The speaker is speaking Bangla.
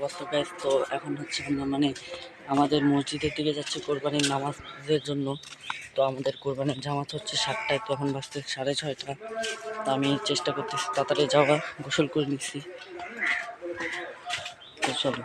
অবস্থা গাইস। তো এখন হচ্ছে আমরা মানে আমাদের মসজিদের দিকে যাচ্ছি কোরবানির নামাজের জন্য। তো আমাদের কোরবানির জামাত হচ্ছে 7টায়, তো এখন বাজতে 6:30। তো আমি চেষ্টা করতেছি তাড়াতাড়ি যাওয়া, গোসল করে নিচ্ছি। তো চলো।